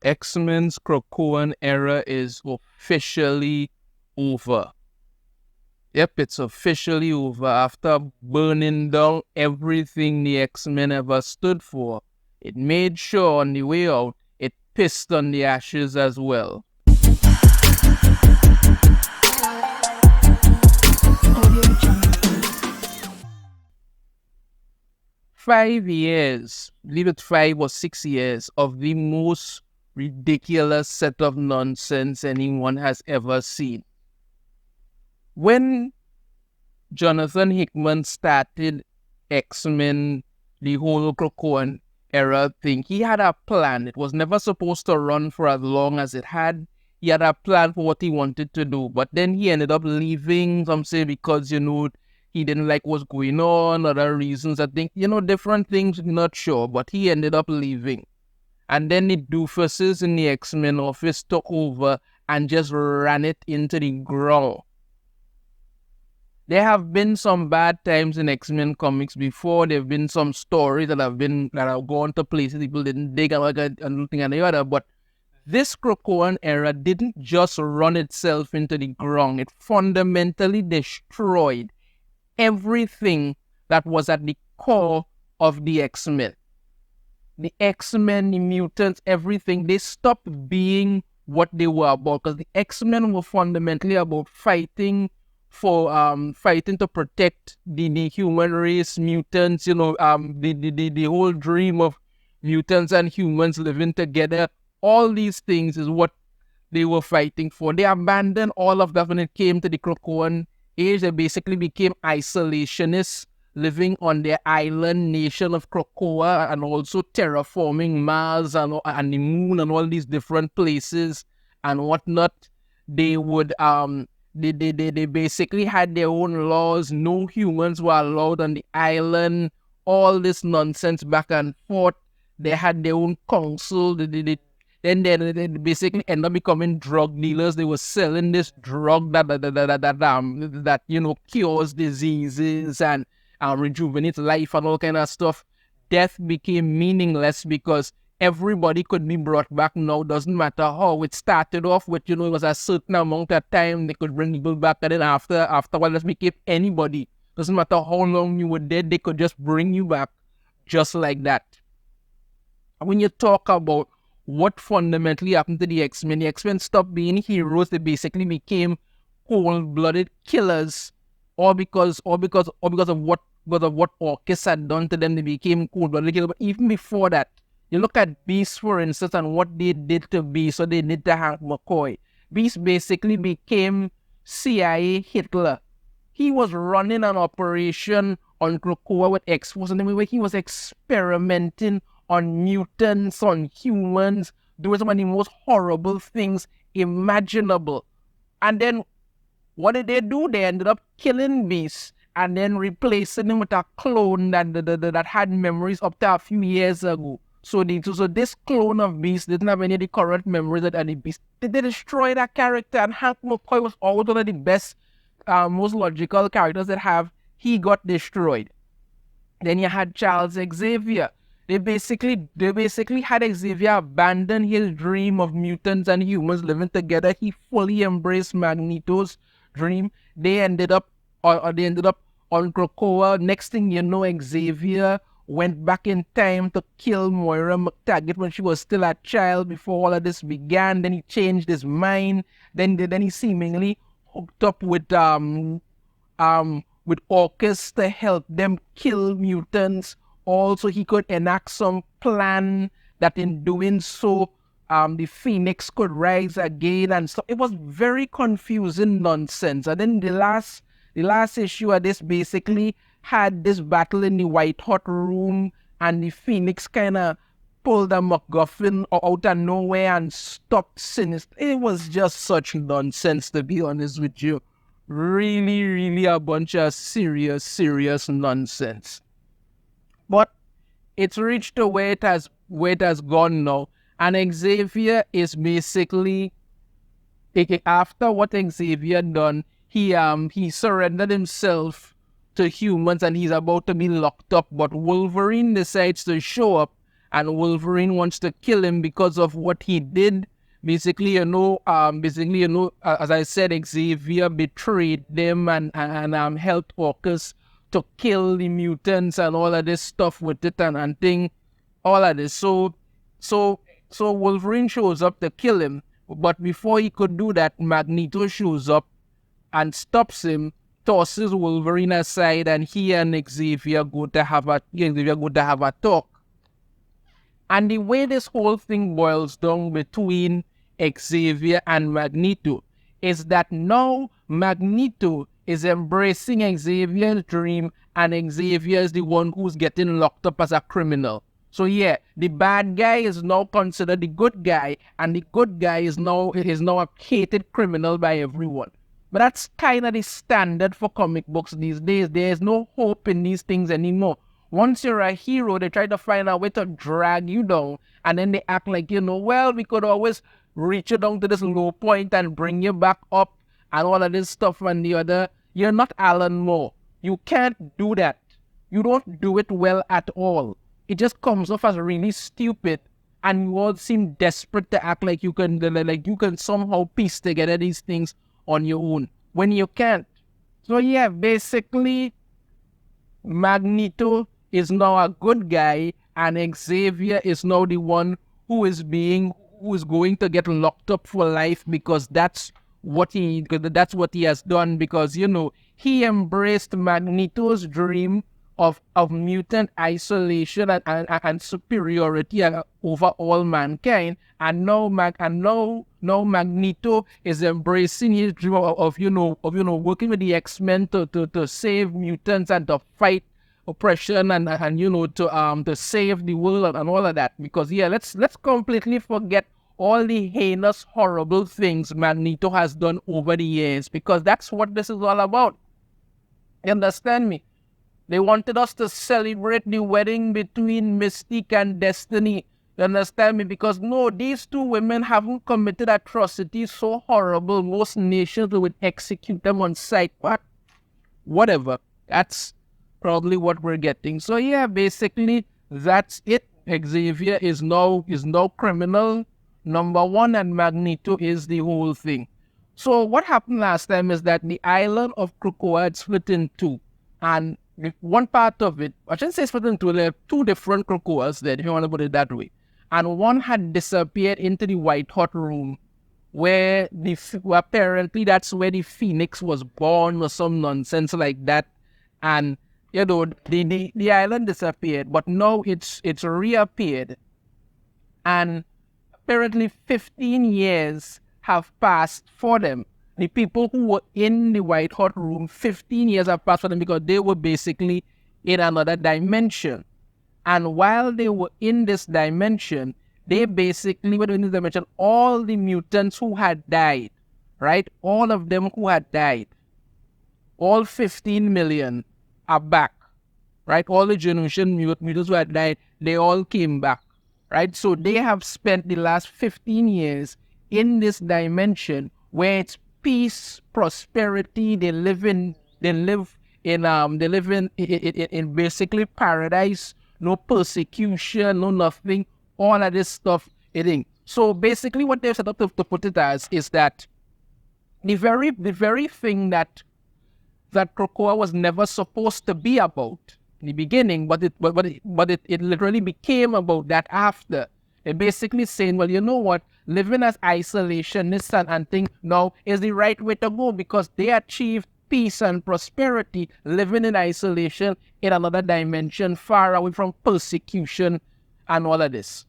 X-Men's Krakoan era is officially over. Yep, it's officially over. After burning down everything the X-Men ever stood for, it made sure on the way out, it pissed on the ashes as well. 5 years, believe it 5 or 6 years, of the most ridiculous set of nonsense anyone has ever seen. When Jonathan Hickman started X-Men, the whole Krakoan era thing, he had a plan. It was never supposed to run for as long as it had. He had a plan for what he wanted to do, but then he ended up leaving, some say because, he didn't like what's going on, other reasons, I think, different things, we're not sure, but he ended up leaving. And then the doofuses in the X-Men office took over and just ran it into the ground. There have been some bad times in X-Men comics before. There have been some stories that have gone to places people didn't dig and nothing and the other. But this Krakoan era didn't just run itself into the ground. It fundamentally destroyed everything that was at the core of the X-Men. The X-Men, the mutants, everything, they stopped being what they were about, because the X-Men were fundamentally about fighting to protect the human race, mutants, the whole dream of mutants and humans living together. All these things is what they were fighting for. They abandoned all of that when it came to the Krakoan Age. They basically became isolationists, living on their island nation of Krakoa, and also terraforming Mars and the moon and all these different places and whatnot. They would They basically had their own laws. No humans were allowed on the island. All this nonsense back and forth. They had their own council. Then they basically ended up becoming drug dealers. They were selling this drug that cures diseases and rejuvenates life and all kind of stuff. Death became meaningless because everybody could be brought back now. Doesn't matter how. It started off with, it was a certain amount of time they could bring people back, and then after a while, just became anybody. Doesn't matter how long you were dead, they could just bring you back just like that. When you talk about what fundamentally happened to the X-Men stopped being heroes. They basically became cold-blooded killers, all because of what Orchis had done to them. They became cold-blooded killers. But even before that, you look at Beast, for instance, and what they did to Beast, so they did to Hank McCoy. Beast basically became CIA Hitler. He was running an operation on Krakoa with X-Force, and where he was experimenting on mutants, on humans, doing some of the most horrible things imaginable. And then, what did they do? They ended up killing Beast and then replacing him with a clone that had memories up to a few years ago. So this clone of Beast didn't have any of the current memories that any Beast. They destroyed that character, and Hank McCoy was always one of the best, most logical characters that have. He got destroyed. Then you had Charles Xavier. They basically had Xavier abandon his dream of mutants and humans living together. He fully embraced Magneto's dream. They ended up on Krakoa. Next thing you know, Xavier went back in time to kill Moira McTaggart when she was still a child before all of this began. Then he changed his mind. Then he seemingly hooked up with Orchis to help them kill mutants. Also, he could enact some plan that in doing so, the Phoenix could rise again, and so it was very confusing nonsense. And then the last issue of this basically had this battle in the White Hot Room, and the Phoenix kind of pulled a MacGuffin out of nowhere and stopped Sinister. It was just such nonsense, to be honest with you. Really, really a bunch of serious nonsense. But it's reached to where it has gone now, and Xavier is basically, after what Xavier done, he surrendered himself to humans, and he's about to be locked up. But Wolverine decides to show up and Wolverine wants to kill him because of what he did. Basically, as I said, Xavier betrayed them and helped Orcus to kill the mutants and all of this stuff with it and thing, all of this. So Wolverine shows up to kill him, but before he could do that, Magneto shows up and stops him, tosses Wolverine aside, and he and Xavier go to have a talk. And the way this whole thing boils down between Xavier and Magneto is that now Magneto is embracing Xavier's dream, and Xavier is the one who's getting locked up as a criminal. So yeah, the bad guy is now considered the good guy, and the good guy is now a hated criminal by everyone. But that's kind of the standard for comic books these days. There's no hope in these things anymore. Once you're a hero, they try to find a way to drag you down, and then they act like, well, we could always reach you down to this low point and bring you back up and all of this stuff and the other. You're not Alan Moore. You can't do that. You don't do it well at all. It just comes off as really stupid, and you all seem desperate to act like you can somehow piece together these things on your own when you can't. So yeah, basically, Magneto is now a good guy, and Xavier is now the one who is going to get locked up for life, because that's what he has done, because he embraced Magneto's dream of mutant isolation and superiority over all mankind, and now Magneto is embracing his dream of working with the X-Men to save mutants and to fight oppression and to save the world and all of that. Because let's completely forget all the heinous, horrible things Magneto has done over the years, because that's what this is all about. You understand me? They wanted us to celebrate the wedding between Mystique and Destiny. You understand me? Because no, these two women haven't committed atrocities so horrible most nations would execute them on sight. But whatever. That's probably what we're getting. So yeah, basically that's it. Xavier is now criminal number one, and Magneto is the whole thing. So what happened last time is that the island of Krakoa had split in two, and one part of it, I shouldn't say split in two, there are two different Krakoas there, if you want to put it that way. And one had disappeared into the White Hot Room, where apparently that's where the Phoenix was born or some nonsense like that. And the island disappeared, but now it's reappeared. And apparently 15 years have passed for them. The people who were in the White Hot Room, 15 years have passed for them, because they were basically in another dimension. And while they were in this dimension, they basically were in this dimension, all the mutants who had died, right? All of them who had died, all 15 million are back, right? All the generation mutants who had died, they all came back, right? So they have spent the last 15 years in this dimension where it's peace, prosperity. They live in basically paradise. No persecution, no nothing. All of this stuff. So basically, what they've set up to put it as is that the very thing that Krakoa was never supposed to be about in the beginning, but it literally became about that after. They're basically saying, well, you know what? Living as isolationists and thing now is the right way to go, because they achieved peace and prosperity living in isolation in another dimension, far away from persecution and all of this,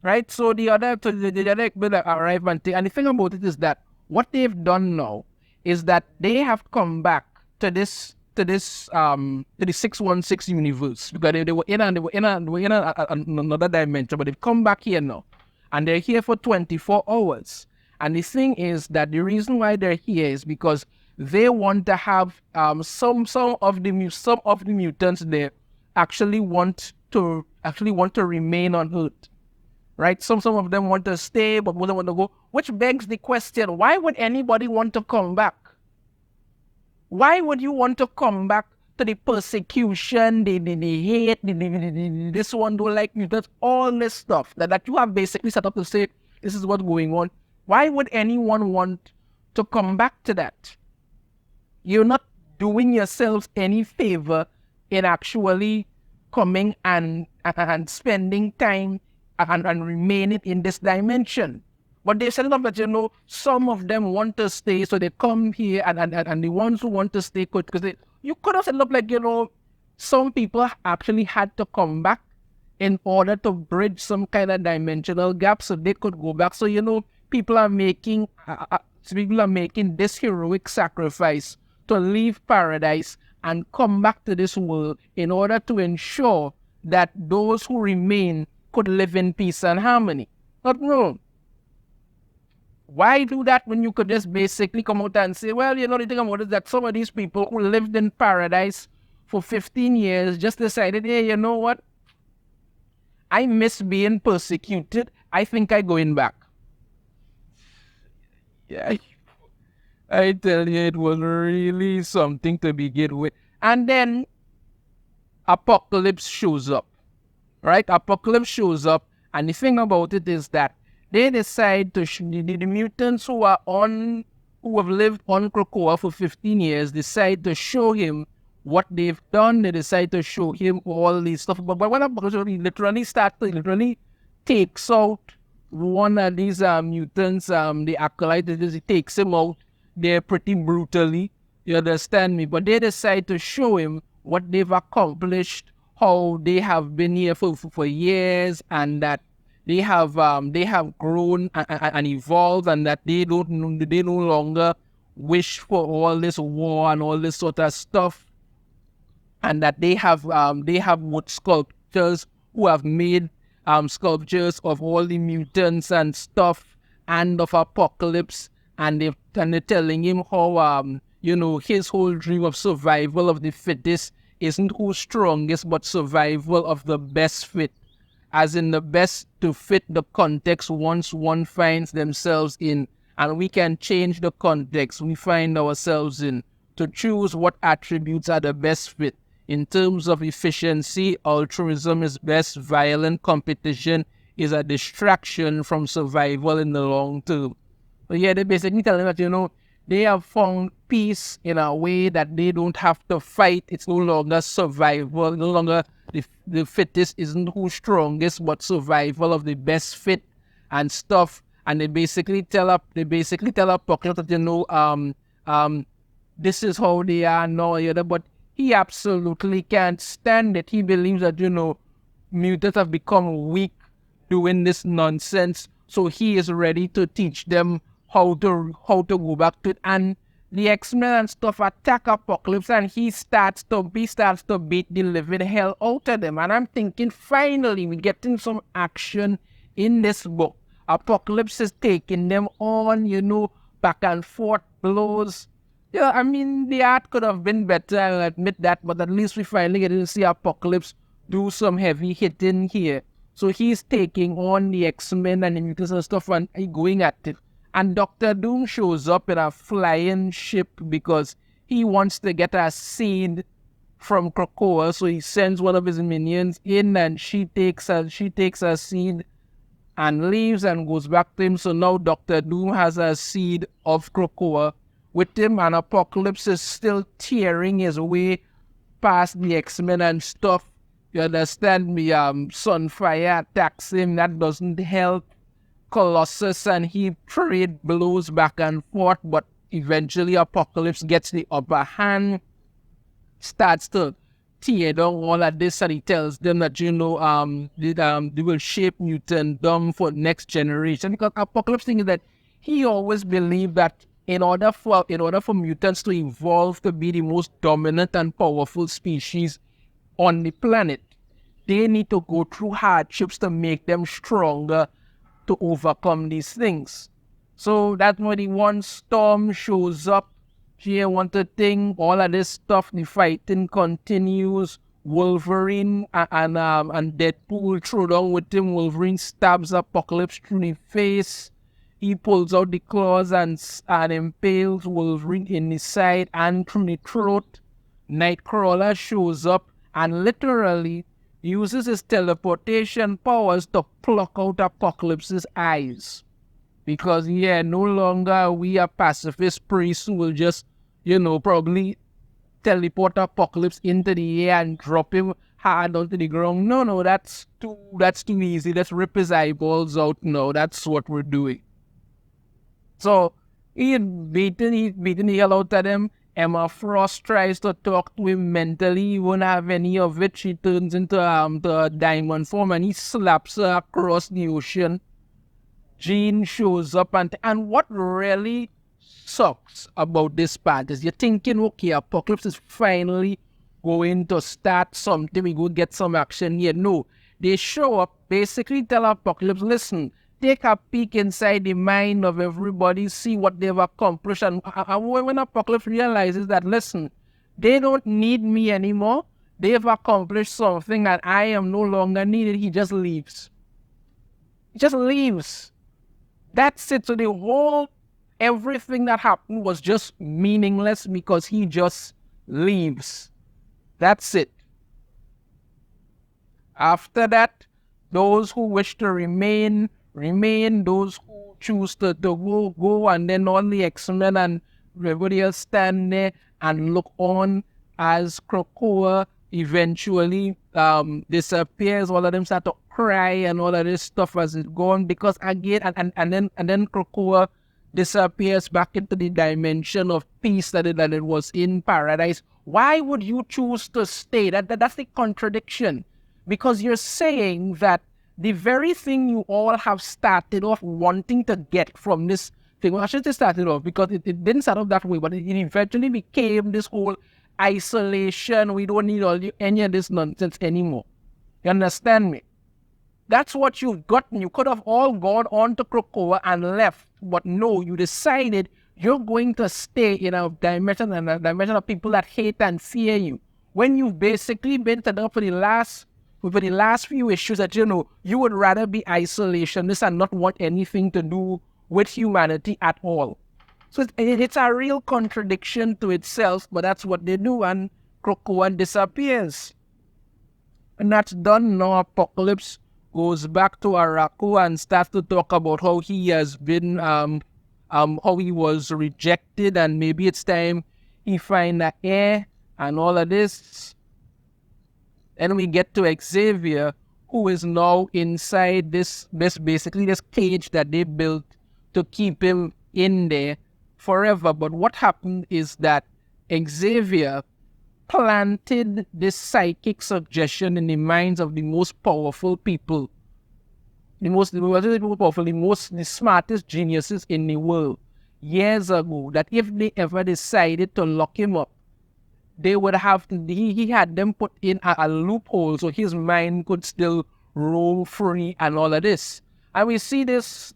right? So the other arrive and the thing about it is that what they've done now is that they have come back to the 616 universe, because they were in another dimension, but they've come back here now, and they're here for 24 hours. And the thing is that the reason why they're here is because they want to have some of the mutants there actually want to remain on Earth, right? Some of them want to stay, but wouldn't want to go. Which begs the question: why would anybody want to come back? Why would you want to come back to the persecution, the hate, this one don't like mutants, all this stuff that you have basically set up to say, this is what's going on. Why would anyone want to come back to that? You're not doing yourselves any favor in actually coming and spending time and remaining in this dimension. But they set it up that, some of them want to stay, so they come here, and the ones who want to stay could, because you could have set it up like, some people actually had to come back in order to bridge some kind of dimensional gap so they could go back. So, people are making this heroic sacrifice to leave paradise and come back to this world in order to ensure that those who remain could live in peace and harmony. But no. Why do that when you could just basically come out and say, well, the thing about it is that some of these people who lived in paradise for 15 years just decided, hey, you know what? I miss being persecuted. I think I'm going back. Yeah, I tell you, it was really something to begin with. And then Apocalypse shows up, right? Apocalypse shows up, and the thing about it is that they decide to the mutants who have lived on Krakoa for 15 years decide to show him what they've done. They decide to show him all these stuff. But when Apocalypse literally takes out one of these mutants, the acolyte, he takes him out there pretty brutally. You understand me? But they decide to show him what they've accomplished, how they have been here for years, and that they have grown and evolved, and that they no longer wish for all this war and all this sort of stuff, and that they have wood sculptors who have made sculptures of all the mutants and stuff and of Apocalypse, and they're telling him how his whole dream of survival of the fittest isn't who's strongest, but survival of the best fit, as in the best to fit the context once one finds themselves in. And we can change the context we find ourselves in to choose what attributes are the best fit. In terms of efficiency, altruism is best. Violent competition is a distraction from survival in the long term. But yeah, they're basically telling that, they have found peace in a way that they don't have to fight. It's no longer survival, no longer the fittest isn't who's strongest, but survival of the best fit and stuff. And they basically tell Apocalypse that, this is how they are now, but he absolutely can't stand it. He believes that, mutants have become weak doing this nonsense. So he is ready to teach them how to go back to it. And the X-Men and stuff attack Apocalypse, and he starts to beat the living hell out of them. And I'm thinking, finally, we're getting some action in this book. Apocalypse is taking them on, back and forth blows. Yeah, I mean, the art could have been better, I'll admit that, but at least we finally get to see Apocalypse do some heavy hitting here. So he's taking on the X-Men and the mutants and stuff, and going at it. And Dr. Doom shows up in a flying ship because he wants to get a seed from Krakoa. So he sends one of his minions in, and she takes a seed and leaves and goes back to him. So now Dr. Doom has a seed of Krakoa with him, and Apocalypse is still tearing his way past the X-Men and stuff. You understand me? Sunfire attacks him. That doesn't help. Colossus and he trade blows back and forth, but eventually Apocalypse gets the upper hand, starts to tear down all of this, and he tells them that they will shape mutantdom for next generation. Because Apocalypse thinks that he always believed that in order for mutants to evolve to be the most dominant and powerful species on the planet, they need to go through hardships to make them stronger to overcome these things. So that's when the one Storm shows up. She wants a thing, all of this stuff, the fighting continues. Wolverine and Deadpool throw down with him. Wolverine stabs Apocalypse through the face. He pulls out the claws and impales Wolverine in the side and through the throat. Nightcrawler shows up and literally uses his teleportation powers to pluck out Apocalypse's eyes. Because, no longer are we a pacifist priest who will just, probably teleport Apocalypse into the air and drop him hard onto the ground. No, that's too easy. Let's rip his eyeballs out now. That's what we're doing. So he beaten the hell out of them. Emma Frost tries to talk to him mentally. He won't have any of it. She turns into the diamond form and he slaps her across the ocean. Jean shows up and what really sucks about this part is you're thinking, okay, Apocalypse is finally going to start something. We go get some action here. No, they show up, basically tell Apocalypse, listen, take a peek inside the mind of everybody, see what they've accomplished. And when Apocalypse realizes that, listen, they don't need me anymore, they've accomplished something and I am no longer needed, he just leaves. He just leaves. That's it. So everything that happened was just meaningless because he just leaves. That's it. After that, those who wish to remain, those who choose to go, and then all the X-Men and everybody else stand there and look on as Krakoa eventually disappears. All of them start to cry and all of this stuff as it's gone because again, and then Krakoa disappears back into the dimension of peace that it was in paradise. Why would you choose to stay? That's the contradiction. Because you're saying that the very thing you all have started off wanting to get from this thing, well, I shouldn't say started off because it didn't start off that way, but it eventually became this whole isolation. We don't need any of this nonsense anymore. You understand me? That's what you've gotten. You could have all gone on to Krakoa and left, but no, you decided you're going to stay in a dimension of people that hate and fear you. When you've basically been set up for the last few issues that you would rather be isolationist and not want anything to do with humanity at all. So it's a real contradiction to itself, but that's what they do, and Krakoa disappears. And that's done now. Apocalypse goes back to Araku and starts to talk about how he has been, how he was rejected, and maybe it's time he find the air and all of this. And we get to Xavier, who is now inside this cage that they built to keep him in there forever. But what happened is that Xavier planted this psychic suggestion in the minds of the most powerful people, the smartest geniuses in the world years ago, that if they ever decided to lock him up, they would have to, he had them put in a loophole so his mind could still roam free and all of this. And we see this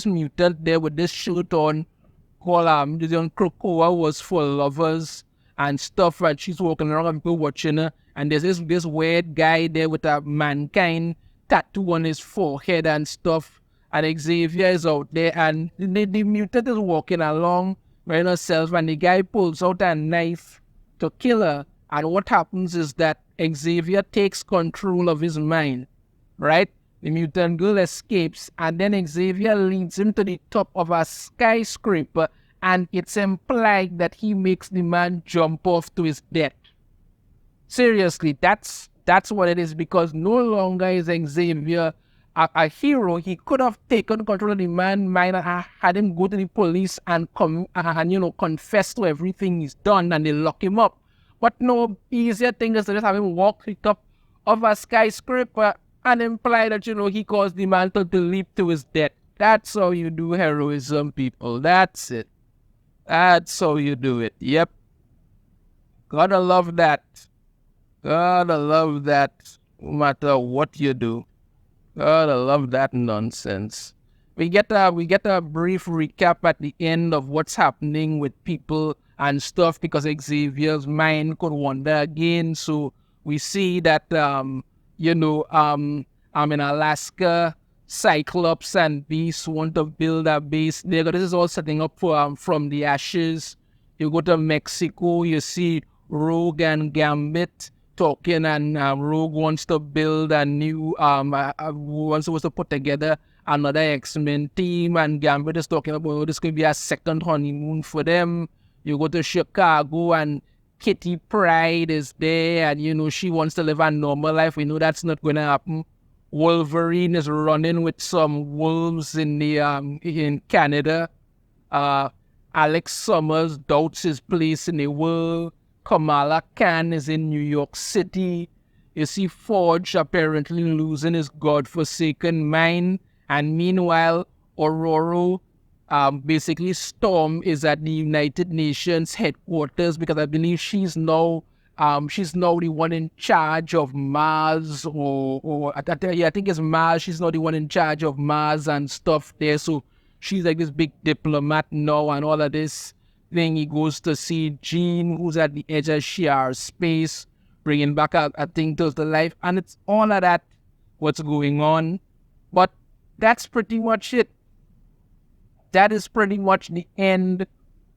mutant there with this shirt on called Krakoa was for lovers and stuff, and she's walking around and people watching her, and there's this weird guy there with a mankind tattoo on his forehead and stuff, and Xavier is out there, and the mutant is walking along by herself, and the guy pulls out a knife to kill her, and what happens is that Xavier takes control of his mind, right? The mutant girl escapes, and then Xavier leads him to the top of a skyscraper, and it's implied that he makes the man jump off to his death. Seriously, that's what it is, because no longer is Xavier a hero. He could have taken control of the man's mind and had him go to the police and confess to everything he's done, and they lock him up. But no, easier thing is to just have him walk to the top of a skyscraper and imply that, he caused the man to leap to his death. That's how you do heroism, people. That's it. That's how you do it. Yep. Gotta love that. Gotta love that no matter what you do. Gotta love that nonsense. We get a brief recap at the end of what's happening with people and stuff, because Xavier's mind could wander again. So we see that in Alaska, Cyclops and Beast want to build a base there. This is all setting up for from the ashes. You go to Mexico, you see Rogue and Gambit talking, and Rogue wants to build a new, wants to put together another X-Men team, and Gambit is talking about, oh, this could be a second honeymoon for them. You go to Chicago, and Kitty Pryde is there, and, you know, she wants to live a normal life. We know that's not going to happen. Wolverine is running with some wolves in Canada. Alex Summers doubts his place in the world. Kamala Khan is in New York City. You see Forge apparently losing his godforsaken mind. And meanwhile, Aurora, basically Storm, is at the United Nations headquarters, because I believe she's now the one in charge of Mars, I think it's Mars. She's now the one in charge of Mars and stuff there. So she's like this big diplomat now, and all of this thing. He goes to see Jean, who's at the edge of sheer space, bringing back a thing to the life. And it's all of that, what's going on. But that's pretty much it. That is pretty much the end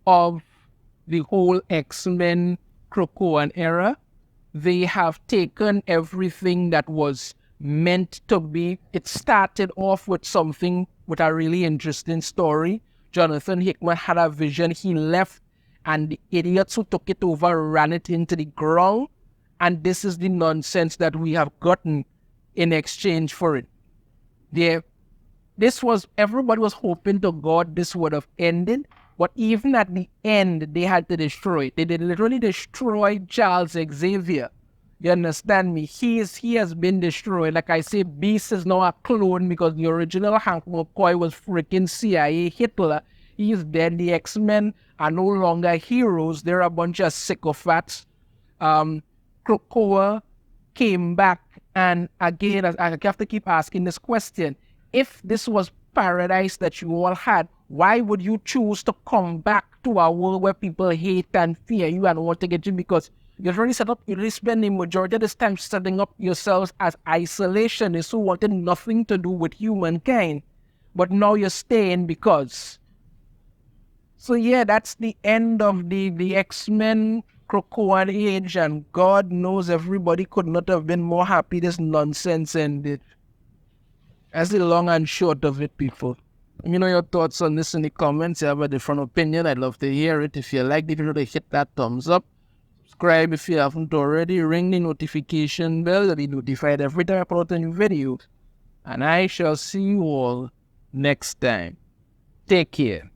of the whole X-Men Krakoan era. They have taken everything that was meant to be. It started off with something, with a really interesting story. Jonathan Hickman had a vision. He left, and the idiots who took it over ran it into the ground. And this is the nonsense that we have gotten in exchange for it. Everybody was hoping to God this would have ended. But even at the end, they had to destroy it. They did literally destroy Charles Xavier. You understand me? He has been destroyed. Like I say, Beast is now a clone, because the original Hank McCoy was freaking CIA Hitler. He is dead. The X-Men are no longer heroes. They're a bunch of sycophants. Krakoa came back, and again, I have to keep asking this question. If this was paradise that you all had, why would you choose to come back to a world where people hate and fear you and want to get you? Because you've already spend the majority of this time setting up yourselves as isolationists who wanted nothing to do with humankind. But now you're staying because. So yeah, that's the end of the X-Men Krakoa Age, and God knows everybody could not have been more happy this nonsense ended. That's the long and short of it, people. Let me know your thoughts on this in the comments. If you have a different opinion, I'd love to hear it. If you liked it, hit that thumbs up. Subscribe if you haven't already. Ring the notification bell to be notified every time I put out a new video. And I shall see you all next time. Take care.